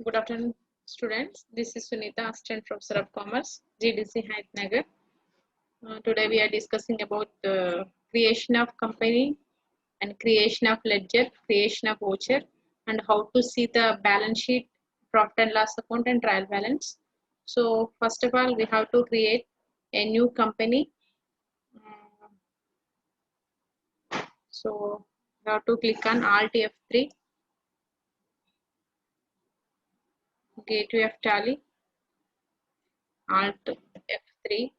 Good afternoon, students. This is Sunita, Assistant Professor of Commerce, GDC Hydernagar. Today we are discussing about the creation of company and creation of ledger, creation of voucher, and how to see the balance sheet, profit and loss account, and trial balance. So first of all, we have to create a new company. So we have to click on Alt F3, Gateway of Tally, Alt F3.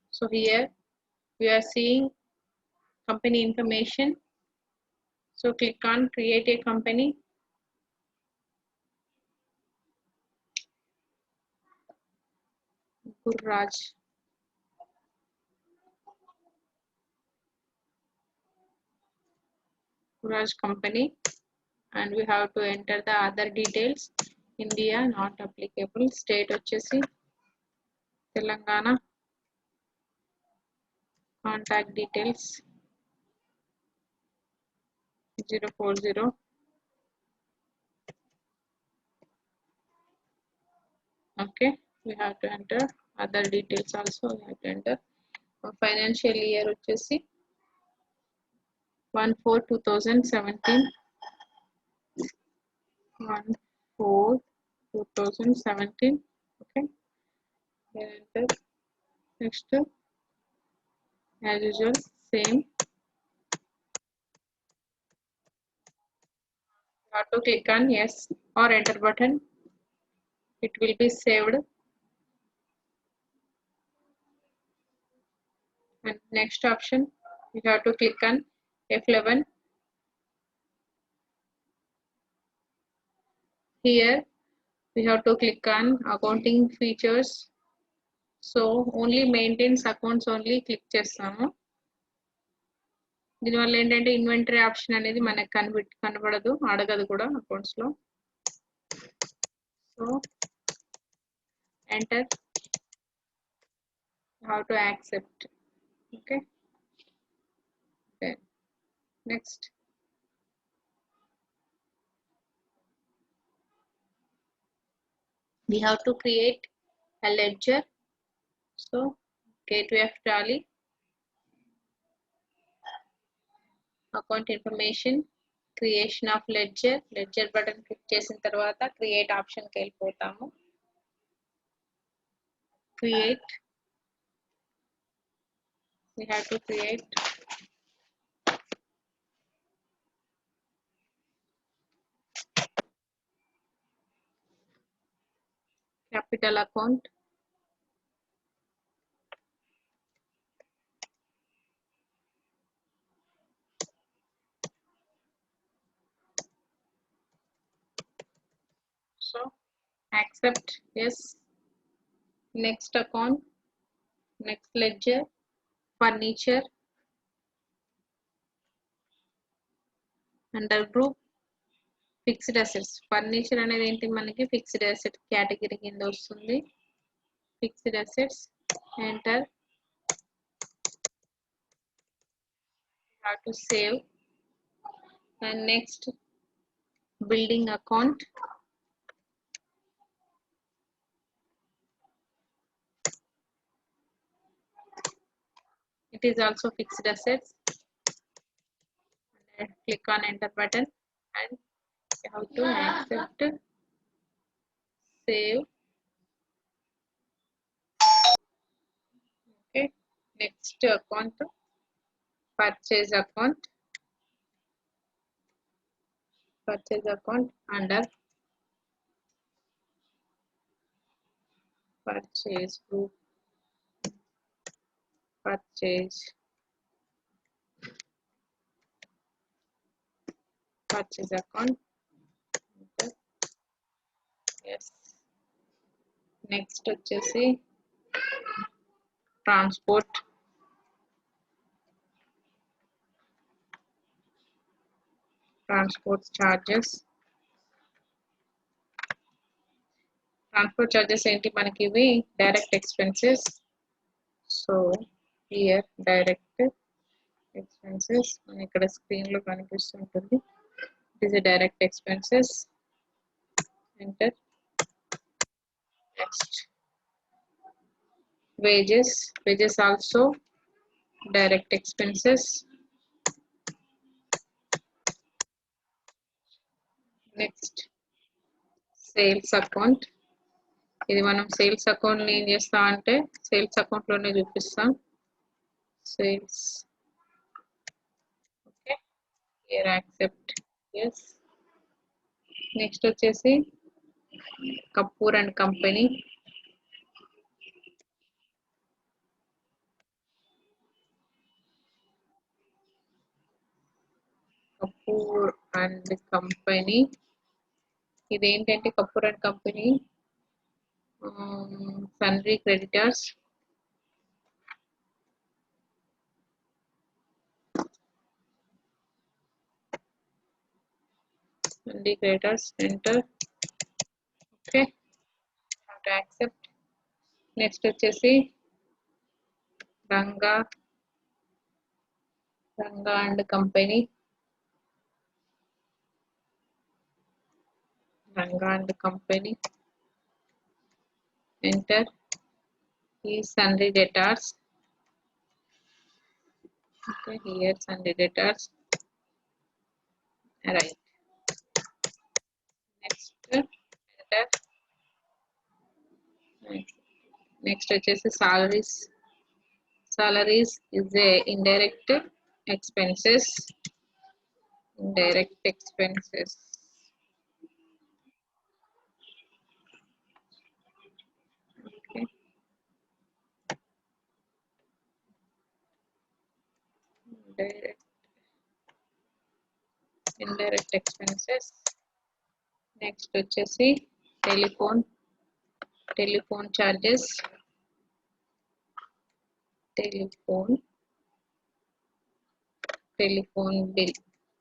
So here we are seeing company information. So click on create a company. Gurraj company, and we have to enter the other details. India not applicable, state వచ్చేసి Telangana, contact details 040. Okay, we have to enter other details also. We have to enter financial year వచ్చేసి 1/4/2017, 1/4/2017. Okay, enter. Next, as usual, same. You have to click on yes or enter button. It will be saved. And next option, you have to click on F11. Here we have to click on accounting features. So only maintains accounts only click చేస్తాము. దీనివల్ల ఏంటంటే inventory option అనేది మనకు కనబడదు, అడగదు కూడా accounts లో. So enter, how to accept. Okay, then next, we have to create a ledger. So gateway of Tally, account information, creation of ledger button click చేసిన తర్వాత create option కి వెళ్ళిపోతాము. Create, we have to create capital account. So accept, yes. Next account, next ledger, furniture, under group fixed assets. Furniture అనేది ఏంటి, మనకి fixed asset category కింద వస్తుంది. Fixed assets, enter. Have to save. And next, building account. It is also fixed assets. And click on enter button and you have to accept, save. Okay, next account, purchase account. Purchase account under purchase group, purchase account. Okay. Yes. Next వచ్చేసి transport charges. Transport charges ఏంటి, మనకి ఇవి direct expenses. So here direct expenses మన ఇక్కడ screen లో కనిపిస్తుంటుంది. It is direct expenses. enter. Next, wages also direct expenses. Next, sales account. ఇది మనం సేల్స్ అకౌంట్ ని ఏం చేస్తాం అంటే సేల్స్ అకౌంట్ లోనే చూపిస్తాం. Sales, okay, here accept, yes. Next వచ్చేసి Kapoor and company. Kapoor and company, ఇదేంటంటే Kapoor and company sundry creditors. Sundry creditors, enter, okay, accept. Next వచ్చేసి Ranga and company, Ranga and company, enter. ఈ sundry debtors, okay, here sundry debtors, right. Next, enter. Next వచ్చేసి salaries is a indirect expenses. Okay, indirect expenses. Next వచ్చేసి telephone charges, telephone bill,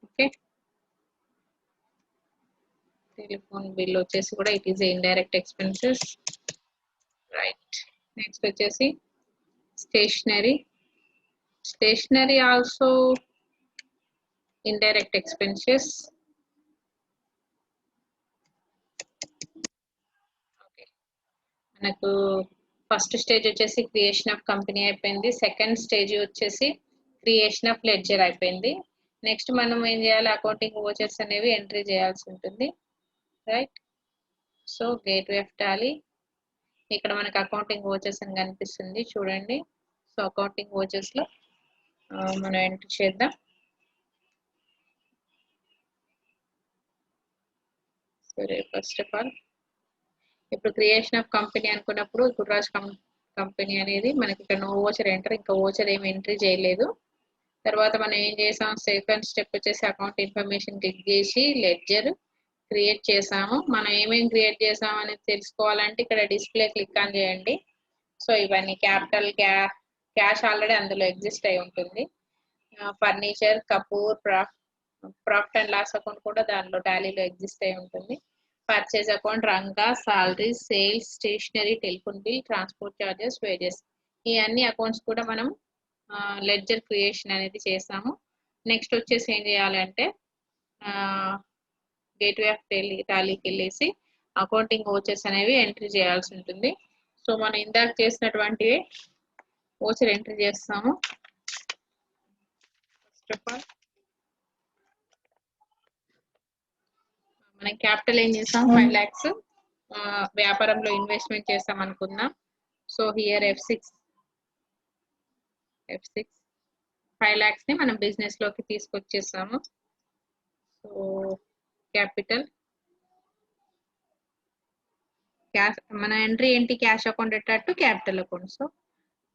okay. Telephone bill వచ్చేసి కూడా it is indirect expenses, right. Next వచ్చేసి stationery also indirect expenses. Okay, మనకు first stage వచ్చేసి creation of company అయిపోయింది. Second stage వచ్చేసి creation of ledger అయిపోయింది. Next మనం ఏం చేయాలి, అకౌంటింగ్ వోచర్స్ అనేవి ఎంట్రీ చేయాల్సి ఉంటుంది, right. So gateway of Tally, ఇక్కడ మనకు అకౌంటింగ్ వోచర్స్ అని కనిపిస్తుంది చూడండి. సో అకౌంటింగ్ వోచర్స్ లో మనం ఎంట్రీ చేద్దాం. సరే, ఫస్ట్ ఆఫ్ ఆల్ ఇప్పుడు క్రియేషన్ ఆఫ్ కంపెనీ అనుకున్నప్పుడు గుర్రాజ్ కంపెనీ అనేది మనకి ఇక్కడ నో వోచర్ ఎంటర్, ఇంకా వోచర్ ఏమి ఎంట్రీ చేయలేదు. తర్వాత మనం ఏం చేసాం, సెకండ్ స్టెప్ వచ్చేసి అకౌంట్ ఇన్ఫర్మేషన్ క్లిక్ చేసి లెడ్జర్ క్రియేట్ చేసాము. మనం ఏమేమి క్రియేట్ చేసాం అనేది తెలుసుకోవాలంటే ఇక్కడ డిస్ప్లే క్లిక్ ఆన్ చేయండి. సో ఇవన్నీ క్యాపిటల్, క్యాష్ ఆల్రెడీ అందులో ఎగ్జిస్ట్ అయి ఉంటుంది. Furniture, Kapoor, profit and loss account కూడా దానిలో టాలీలో ఎగ్జిస్ట్ అయి ఉంటుంది. Purchase account, Ranga, salaries, sales, stationery, telephone bill, transport charges, wages, ఈ అన్ని అకౌంట్స్ కూడా మనం లెడ్జర్ క్రియేషన్ అనేది చేసాము. నెక్స్ట్ వచ్చేసి ఏం చేయాలంటే గేట్వే ఆఫ్ టాలీకి వెళ్ళేసి అకౌంటింగ్ వోచర్స్ అనేవి ఎంట్రీ చేయాల్సి ఉంటుంది. సో మనం ఇందాక చేసినటువంటి వోచర్ ఎంట్రీ చేస్తాము. ఫస్ట్ ఆఫ్ ఆల్ మనం క్యాపిటల్ ఏం చేసాం, 5 lakhs వ్యాపారంలో ఇన్వెస్ట్మెంట్ చేస్తాం అనుకుందాం. సో హియర్ F6 5 lakhs ని మనం బిజినెస్ లోకి తీసుకొచ్చేసాము. సో క్యాపిటల్, క్యాష్, మన ఎంట్రీ ఏంటి, క్యాష్ అకౌంట్ అట్టు capital account. So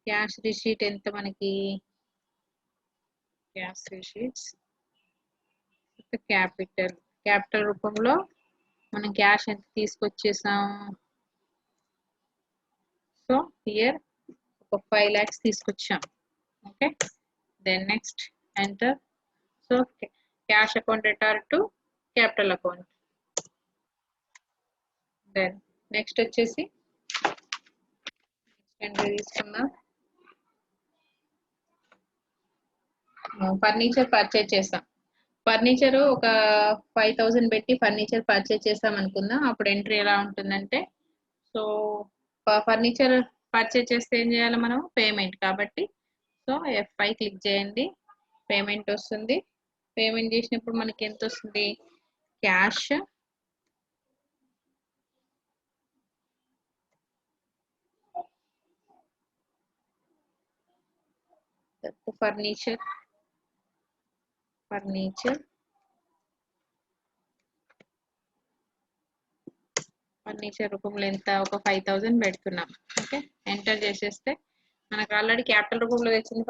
cash receipt ఎంత మనకి, క్యాష్ రిసీట్స్ క్యాపిటల్ రూపంలో మనం క్యాష్ ఎంత తీసుకొచ్చేసాం. సో హియర్ ఒక 5 lakhs తీసుకొచ్చాం, okay. Then next enter. So cash account return to capital account. Then next వచ్చేసి ఎంట్రీ తీసుకున్నాం. ఫర్నిచర్ పర్చేజ్ చేస్తాం. ఫర్నిచర్ ఒక 5000 పెట్టి ఫర్నిచర్ పర్చేజ్ చేస్తాం అనుకుందాం. అప్పుడు ఎంట్రీ ఎలా ఉంటుందంటే, సో ఫర్నిచర్ పర్చేజ్ చేస్తే ఏం చేయాలి మనం? పేమెంట్. కాబట్టి సో F5 క్లిక్ చేయండి, పేమెంట్ వస్తుంది. పేమెంట్ చేసినప్పుడు మనకి ఎంత వస్తుంది? క్యాష్, ఫర్నిచర్ రూపంలో ఎంత? ఒక 5000 పెడుతున్నాం. ఓకే, ఎంటర్ చేసేస్తే మనకు ఆల్రెడీ క్యాపిటల్ రూపంలో తెచ్చింది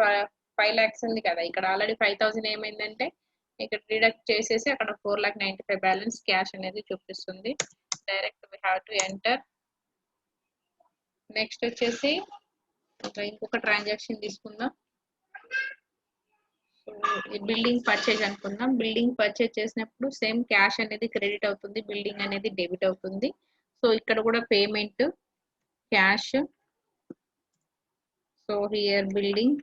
5 lakhs ఉంది కదా. ఇక్కడ ఆల్రెడీ 5000 ఏమైందంటే ఇక్కడ డిడక్ట్ చేసేసి అక్కడ 4,95,000 బ్యాలెన్స్ క్యాష్ అనేది చూపిస్తుంది. Direct we have to enter. Next వచ్చేసి ఇంకొక ట్రాన్సాక్షన్ తీసుకుందాం. ఈ బిల్డింగ్ పర్చేజ్ అనుకుందాం. బిల్డింగ్ పర్చేజ్ చేసినప్పుడు సేమ్ క్యాష్ అనేది క్రెడిట్ అవుతుంది, బిల్డింగ్ అనేది డెబిట్ అవుతుంది. సో ఇక్కడ కూడా payment cash. So here building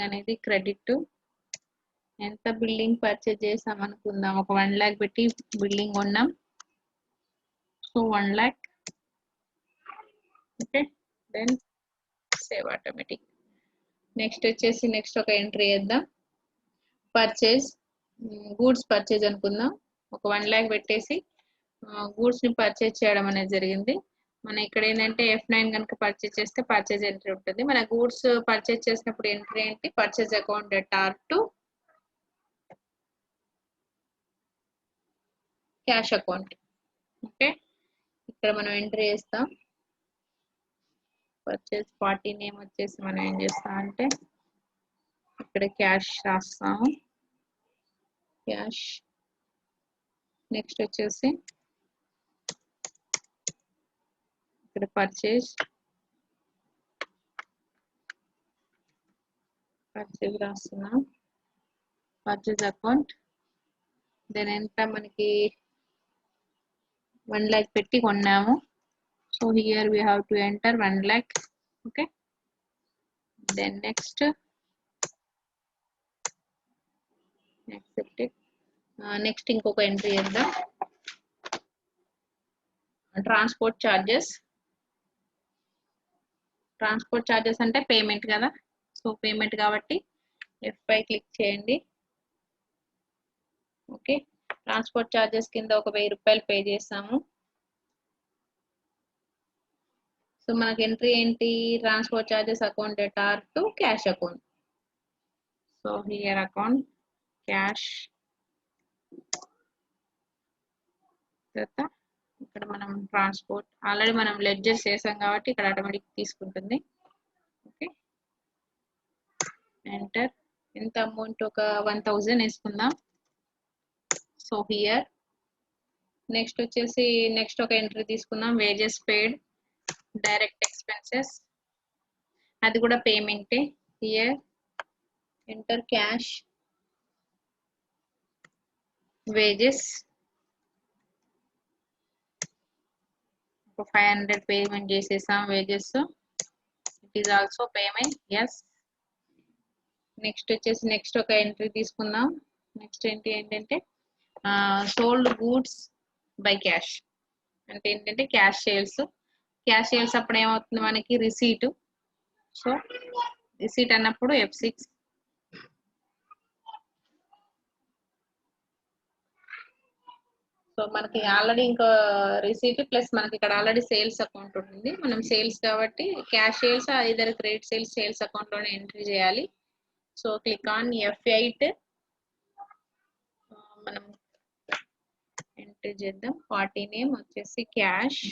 అనేది క్రెడిట్. ఎంత బిల్డింగ్ పర్చేజ్ చేసాం అనుకుందాం? ఒక 1 lakh పెట్టి బిల్డింగ్ కొన్నాం. So 1 lakh. Okay, then save automatic. Next వచ్చేసి నెక్స్ట్ ఒక ఎంట్రీ చేద్దాం. పర్చేజ్ గూడ్స్ పర్చేజ్ అనుకుందాం. ఒక 1 lakh పెట్టేసి గూడ్స్ ని పర్చేజ్ చేయడం అనేది జరిగింది. మన ఇక్కడ ఏంటంటే F9 కనుక పర్చేజ్ చేస్తే పర్చేజ్ ఎంట్రీ ఉంటుంది. మన గూడ్స్ పర్చేజ్ చేసినప్పుడు ఎంట్రీ ఏంటి? పర్చేజ్ అకౌంట్ టార్ టు క్యాష్ అకౌంట్. ఓకే, ఇక్కడ మనం ఎంట్రీ చేస్తాం. పర్చేజ్ పార్టీ నేమ్ వచ్చేసి మనం ఏం చేస్తాం అంటే ఇక్కడ క్యాష్ రాస్తాము, క్యాష్. నెక్స్ట్ వచ్చేసి ఇక్కడ పర్చేజ్ రాస్తున్నాం, పర్చేజ్ అకౌంట్. దెన్ ఎంత మనకి 1 lakh పెట్టి కొన్నాము. So here we have to enter 1 lakh. Okay, then next accepted. Next ఇంకొక ఎంట్రీ చేద్దాం. ట్రాన్స్పోర్ట్ చార్జెస్ అంటే పేమెంట్ కదా. సో పేమెంట్ కాబట్టి F5 క్లిక్ చేయండి. ఓకే, ట్రాన్స్పోర్ట్ చార్జెస్ కింద ఒక 1000 రూపాయలు పే చేస్తాము. సో మనకి ఎంట్రీ ఏంటి? ట్రాన్స్పోర్ట్ చార్జెస్ అకౌంట్ టార్ to cash account. So here account cash. తర్వాత ఇక్కడ మనం ట్రాన్స్పోర్ట్ ఆల్రెడీ మనం లెడ్జర్ చేసాం కాబట్టి ఇక్కడ ఆటోమేటిక్ తీసుకుంటుంది. Okay, enter. ఎంత అమౌంట్? ఒక 1000 వేసుకుందాం. సో హియర్ నెక్స్ట్ వచ్చేసి నెక్స్ట్ ఒక ఎంట్రీ తీసుకుందాం. వేజెస్ పేడ్, డైరెక్ట్ ఎక్స్పెన్సెస్, అది కూడా పేమెంటే. Here enter cash, wages. 500 payment చేసేసాం wages. It is also payment. Yes. Next వచ్చేసి నెక్స్ట్ ఒక ఎంట్రీ తీసుకుందాం. నెక్స్ట్ ఏంటంటే సోల్డ్ గూడ్స్ బై క్యాష్ అంటే ఏంటంటే క్యాష్ సేల్స్ అప్పుడు ఏమవుతుంది మనకి? రిసీట్. సో రిసీట్ అన్నప్పుడు F6. సో మనకి ఆల్రెడీ ఇంకా రిసీట్ ప్లస్ మనకి ఇక్కడ ఆల్రెడీ సేల్స్ అకౌంట్ ఉంటుంది. మనం సేల్స్ కాబట్టి క్యాష్ సేల్స్ ఇద్దరు క్రెడిట్ సేల్స్ అకౌంట్ లోనే ఎంట్రీ చేయాలి. So click on F8. మనం ఎంట్రీ చేద్దాం. పార్టీ నేమ్ వచ్చేసి క్యాష్.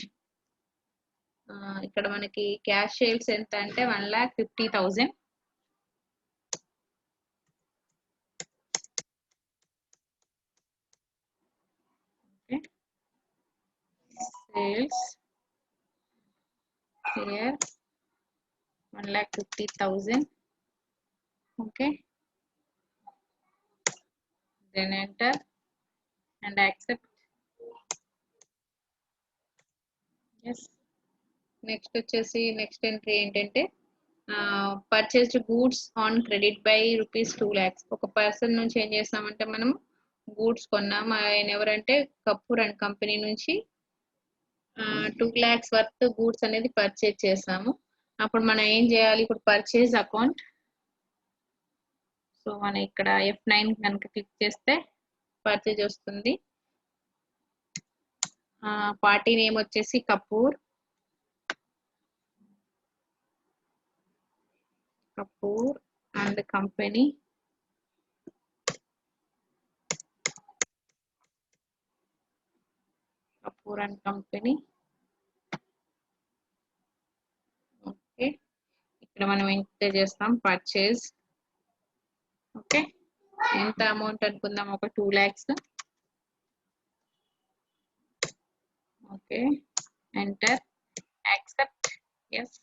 ఇక్కడ మనకి క్యాష్ సేల్స్ ఎంత అంటే 1,50,000. Sales here 1,50,000. okay, then enter and accept. yes. Next వచ్చేసి నెక్స్ట్ ఎంట్రీ ఏంటంటే purchased goods on credit by rupees 2 lakhs. ఒక పర్సన్ నుంచి ఏం చేస్తామంటే మనం గూడ్స్ కొన్నాం. ఆయన ఎవరంటే కపూర్ అండ్ కంపెనీ నుంచి 2 lakhs వర్త్ గూడ్స్ అనేది పర్చేజ్ చేసాము. అప్పుడు మనం ఏం చేయాలి, ఇప్పుడు పర్చేజ్ అకౌంట్. సో మనం ఇక్కడ F9 కనుక క్లిక్ చేస్తే పర్చేజ్ వస్తుంది. పార్టీ నేమ్ వచ్చేసి Kapoor and company. Kapoor and company. Okay, ఇక్కడ మనం ఎంటర్ చేస్తాం పర్చేజ్. ఓకే, ఎంత అమౌంట్ అనుకుందాం, ఒక 2 lakhs. Okay, enter, accept, yes.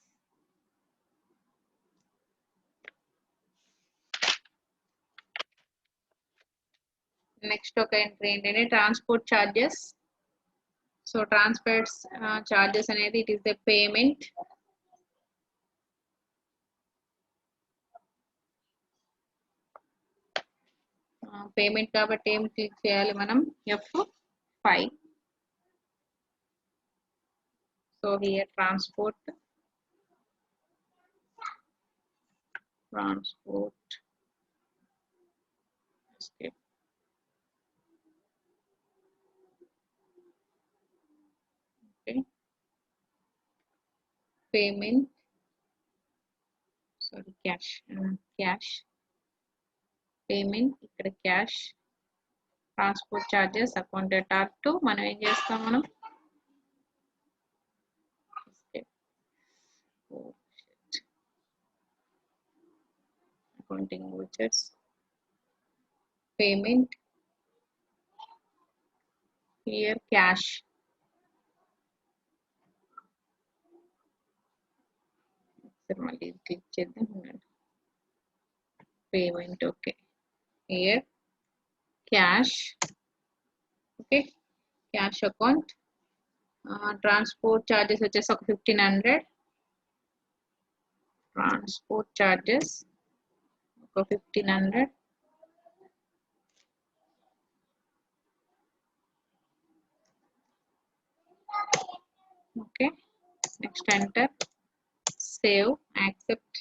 Next ఒక ఎంట్రీ ఏంటంటే transport charges. So transport charges అనేది it is the payment. Payment కాబట్టి ఏం క్లిక్ చేయాలి మనం, F5. So here transport escape. Okay, payment, sorry, cash payment. ఇక్కడ cash, transport charges, account data to మనం ఏం చేస్తాం, మనం accounting vouchers, payment, here cash. మళ్ళీ క్లిక్ చేద్దాం, payment. Okay, here cash. Okay, cash account. Transport charges వచ్చేసి ఒక 1500. Transport charges ఒక 1500. Okay, next enter, save, accept.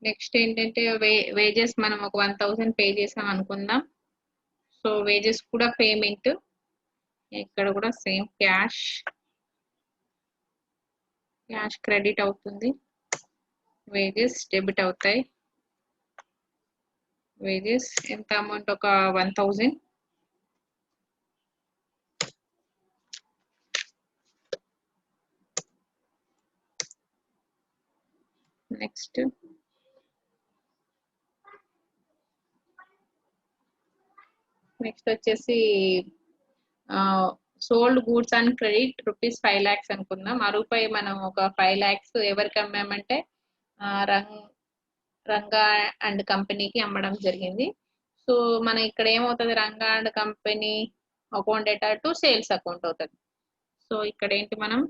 Next ఏంటంటే వేజెస్ మనం ఒక 1000 పే చేసాం అనుకుందాం. సో వేజెస్ కూడా పేమెంట్, ఇక్కడ కూడా సేమ్ క్యాష్ క్రెడిట్ అవుతుంది, వేజెస్ డెబిట్ అవుతాయి. వేజెస్ ఎంత అమౌంట్, ఒక 1000. నెక్స్ట్ వచ్చేసి sold goods and credit rupees 5 lakhs అనుకుందాం. ఆ రూపాయి మనం ఒక 5 lakhs ఎవరికి అమ్మామంటే రంగా అండ్ కంపెనీకి అమ్మడం జరిగింది. సో మన ఇక్కడ ఏమవుతుంది, Ranga and company account data to sales account అవుతుంది. సో ఇక్కడ ఏంటి, మనం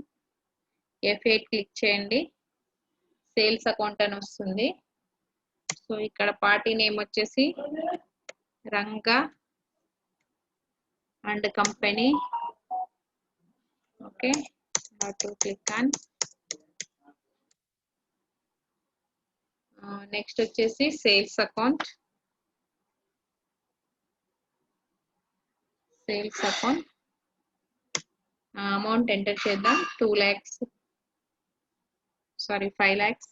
F8 క్లిక్ చేయండి, సేల్స్ అకౌంట్ అని వస్తుంది. సో ఇక్కడ పార్టీ నేమ్ వచ్చేసి Ranga and company. Okay, to click on. Next వచ్చేసి సేల్స్ అకౌంట్. అమౌంట్ ఎంటర్ చేద్దాం, 2 lakhs, sorry 5 lakhs.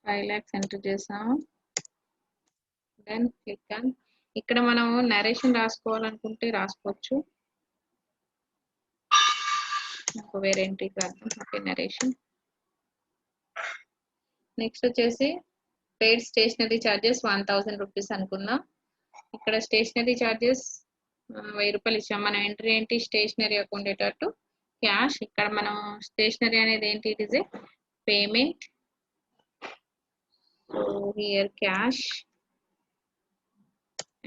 5 lakhs enter చేసాము. Then click on. ఇక్కడ మనం నరేషన్ రాసుకోవాలనుకుంటే రాసుకోవచ్చు, వేరే ఎంట్రీ కాదు. Okay, narration. నెక్స్ట్ వచ్చేసి పేడ్ స్టేషనరీ చార్జెస్ 1000 రూపీస్ అనుకుందాం. ఇక్కడ స్టేషనరీ చార్జెస్ 1000 రూపాయలు ఇచ్చాం. మన ఎంట్రీ ఏంటి, stationery account data to cash. ఇక్కడ మనం స్టేషనరీ అనేది ఏంటి, it is a payment. So here cash,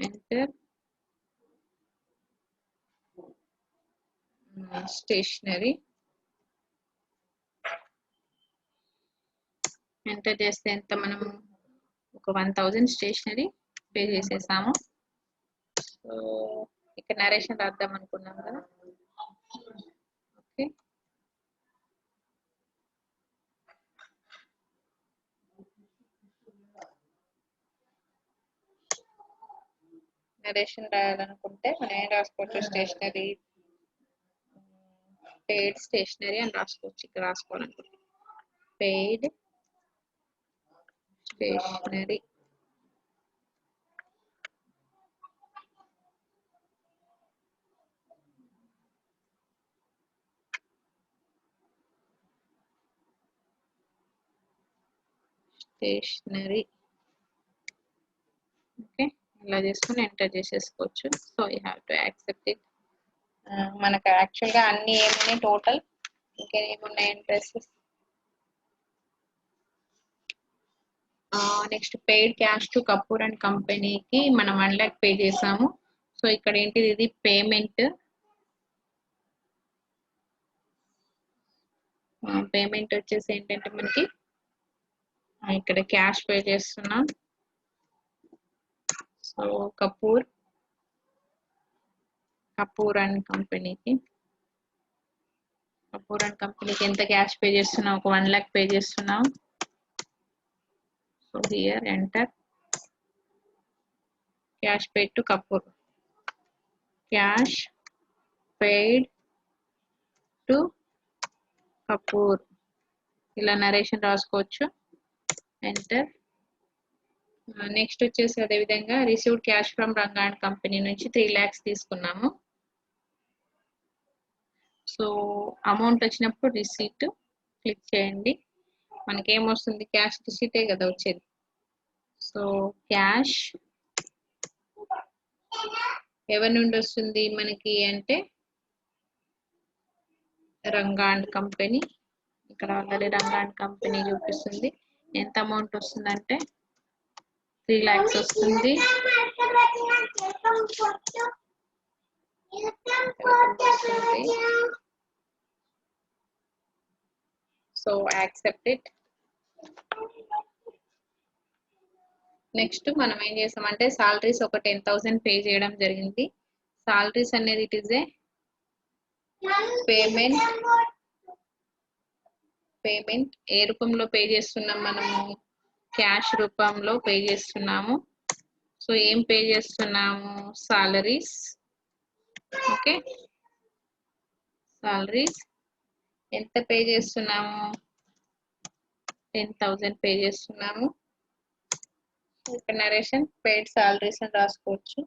enter, stationery. Enter చేస్తే ఎంత మనం ఒక 1000 స్టేషనరీ పే చేసేసాము. సో ఇక్కడ నరేషన్ రాద్దాం అనుకున్నాం కదా. ఓకే, నరేషన్ రాయాలనుకుంటే మనం ఏం రాసుకోవచ్చు, స్టేషనరీ పెయిడ్ స్టేషనరీ అని రాసుకోవచ్చు. ఇక్కడ రాసుకోవాలనుకుంటే పెయిడ్ స్టేషనరీ. స్టేషనరీ ఓకే, ఇలా చేసుకుని ఎంటర్ చేసేసుకోవచ్చు. So you have to accept it. మనకు యాక్చువల్గా అన్ని ఏమున్నాయి టోటల్, ఇంకేమున్నాయి interest. Next paid cash to Kapoor and కంపెనీకి మనం 1 lakh పే చేసాము. సో ఇక్కడ ఏంటిది, ఇది పేమెంట్. పేమెంట్ వచ్చేసి ఏంటంటే మనకి ఇక్కడ క్యాష్ పే చేస్తున్నాం. సో కపూర్ అండ్ కంపెనీకి ఎంత క్యాష్ పే చేస్తున్నాం, ఒక 1 lakh పే చేస్తున్నాం. So here enter cash paid to Kapoor, cash paid to Kapoor. ఇలా నరేషన్ రాసుకోవచ్చు. ఎంటర్. నెక్స్ట్ వచ్చేసి అదే విధంగా received cash from Ranga and company నుంచి 3 lakhs తీసుకున్నాము. సో అమౌంట్ వచ్చినప్పుడు రిసీట్ క్లిక్ చేయండి. మనకి ఏమొస్తుంది, క్యాష్ రిసీటే కదా వచ్చేది. సో క్యాష్ ఎవరి నుండి వస్తుంది మనకి అంటే రంగా అండ్ కంపెనీ. ఇక్కడ ఆల్రెడీ రంగా అండ్ కంపెనీ చూపిస్తుంది. ఎంత అమౌంట్ వస్తుందంటే 3 lakhs వస్తుంది. So accept it. నెక్స్ట్ మనం ఏం చేసామంటే సాలరీస్ ఒక 10,000 పే చేయడం జరిగింది. సాలరీస్ అనేది ఇట్ ఈస్ ఏ పేమెంట్. ఏ రూపంలో పే చేస్తున్నాం మనము, క్యాష్ రూపంలో పే చేస్తున్నాము. సో ఏం పే చేస్తున్నాము, సాలరీస్. ఓకే, సాలరీస్ ఎంత పే చేస్తున్నాము, 10,000 పే చేస్తున్నాము. ఇక్కడ నరేషన్ పెయిడ్ సాలరీస్ అని రాసుకోవచ్చు.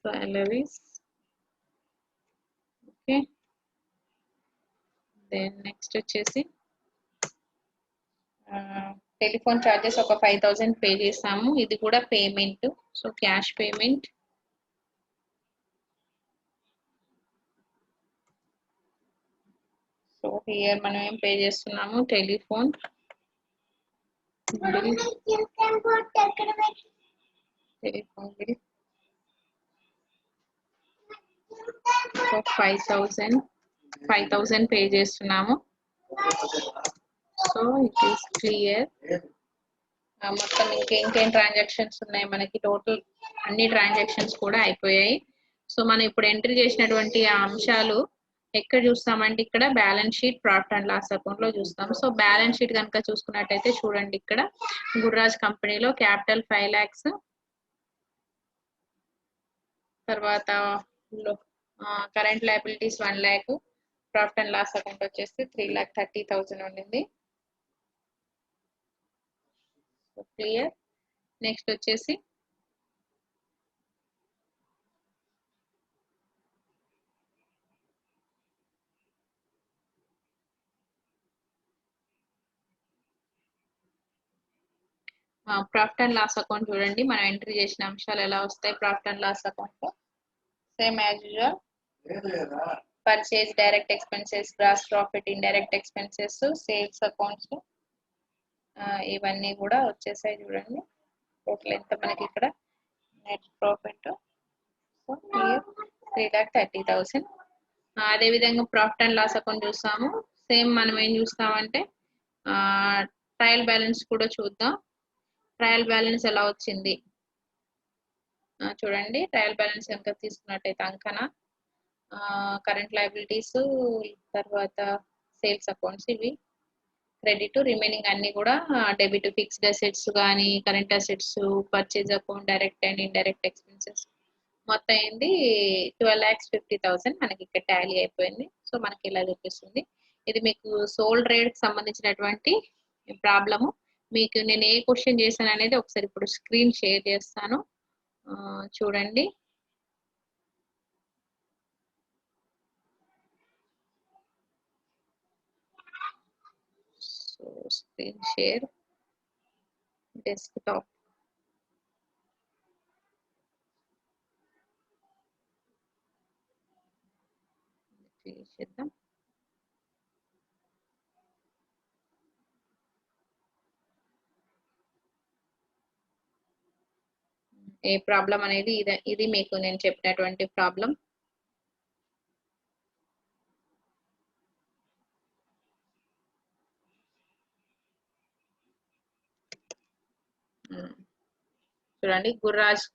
Salaries okay. దెన్ నెక్స్ట్ వచ్చేసి టెలిఫోన్ చార్జెస్ ఒక 5,000 పే చేసాము. ఇది కూడా payment. So cash payment. So here మనం ఏం పే చేస్తున్నాము, టెలిఫోన్ బిల్. సో 5,000 పే చేస్తున్నాము. So it is clear. మొత్తం ఇంకేం ట్రాన్సాక్షన్స్ ఉన్నాయి మనకి, టోటల్ అన్ని ట్రాన్సాక్షన్స్ కూడా అయిపోయాయి. సో మనం ఇప్పుడు ఎంట్రీ చేసినటువంటి ఆ అంశాలు ఎక్కడ చూస్తామంటే ఇక్కడ balance sheet, profit and loss account లో చూస్తాం. సో బ్యాలెన్స్ షీట్ కనుక చూసుకున్నట్టయితే చూడండి, ఇక్కడ గుర్రాజ్ కంపెనీలో క్యాపిటల్ 5 lakhs, తర్వాత current liabilities 1 lakh, profit and loss account వచ్చేసి 3,30,000 ఉండింది. క్లియర్. నెక్స్ట్ వచ్చేసి ప్రాఫిట్ అండ్ లాస్ అకౌంట్ చూడండి, మనం ఎంట్రీ చేసిన అంశాలు ఎలా వస్తాయి ప్రాఫిట్ అండ్ లాస్ అకౌంట్ లో. Same as usual, purchase, direct expenses, gross profit, indirect expenses, sales accounts, ఇవన్నీ కూడా వచ్చేసాయి చూడండి. టోటల్ ఎంత మనకి ఇక్కడ నెట్ ప్రాఫిట్. సో 3,30,000. అదే విధంగా ప్రాఫిట్ అండ్ లాస్ అకౌంట్ చూస్తాము. సేమ్ మనం ఏం చూస్తామంటే ట్రయల్ బ్యాలెన్స్ కూడా చూద్దాం. ట్రయల్ బ్యాలెన్స్ ఎలా వచ్చింది చూడండి. ట్రయల్ బ్యాలెన్స్ కనుక తీసుకున్నట్టయితే అంకన కరెంట్ లయబిలిటీస్, తర్వాత సేల్స్ అకౌంట్స్, ఇవి క్రెడిట్, రిమైనింగ్ అన్ని కూడా డెబిట్, ఫిక్స్డ్ అసెట్స్ కానీ current assets, purchase account, direct and indirect expenses మొత్తం ఏంది 12,50,000 మనకి ఇక్కడ టాలీ అయిపోయింది. సో మనకి ఇలా చూపిస్తుంది. ఇది మీకు సోల్డ్ రేట్ కి సంబంధించినటువంటి ప్రాబ్లము. మీకు నేను ఏ క్వశ్చన్ చేశాను అనేది ఒకసారి ఇప్పుడు స్క్రీన్ షేర్ చేస్తాను, చూడండి. So screen share, desktop. చేద్దాం. ఏ ప్రాబ్లం అనేది ఇది మీకు నేను చెప్పినటువంటి ప్రాబ్లం. చూడండి. Gurraj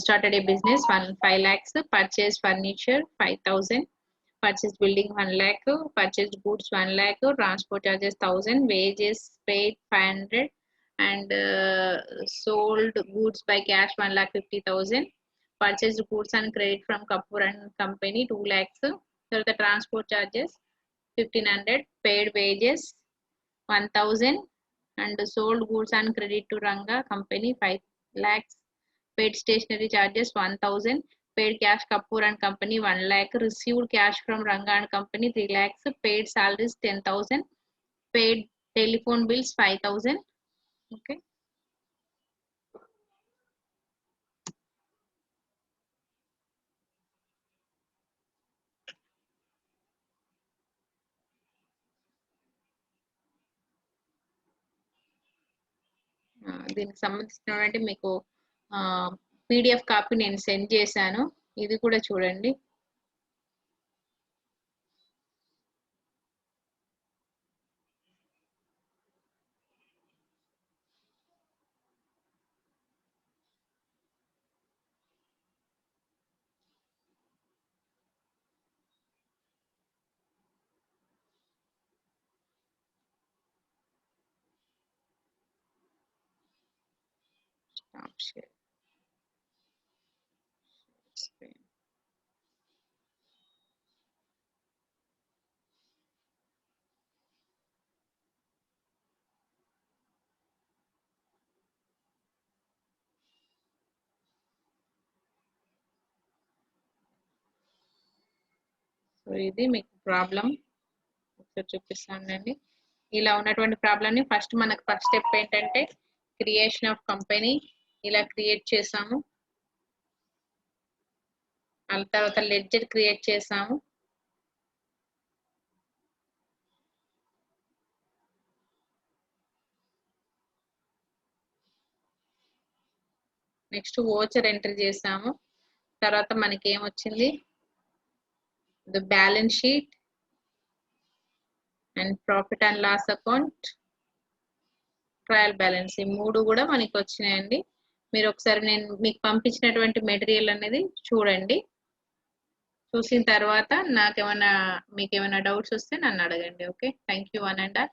started a business 5 lakhs, purchased furniture 5,000, purchased building 1 lakh, purchased goods 1 lakh, transport charges 1,000, wages paid 500, and sold goods by cash 1,50,000, purchased goods and credit from Kapoor and Company 2 lakhs, so the transport charges 1,500, paid wages 1,000, and sold goods and credit to Ranga Company 5 lakhs, paid stationery charges 1,000, paid cash Kapoor and Company 1 lakh, received cash from Ranga and Company 3 lakhs, paid salaries 10,000, paid telephone bills 5,000. Okay. దీనికి సంబంధించినటువంటి మీకు PDF copy నేను send చేశాను, ఇది కూడా చూడండి. Stop share. Screen. So ఇది మీకు ప్రాబ్లం ఒకసారి చూపిస్తానండి. ఇలా ఉన్నటువంటి ప్రాబ్లమ్ ని ఫస్ట్ మనకు ఫస్ట్ స్టెప్ ఏంటంటే క్రియేషన్ ఆఫ్ కంపెనీ. ఇలా క్రియేట్ చేసాము, ఆ తర్వాత లెడ్జర్ క్రియేట్ చేసాము, నెక్స్ట్ వోచర్ ఎంటర్ చేసాము, తర్వాత మనకి ఏమొచ్చింది the balance sheet and profit and loss account, trial balance, ఈ మూడు కూడా మనకి వచ్చినాయండి. మీరు ఒకసారి నేను మీకు పంపించినటువంటి మెటీరియల్ అనేది చూడండి. చూసిన తర్వాత మీకు ఏమైనా డౌట్స్ వస్తే నన్ను అడగండి. Okay, thank you one and all.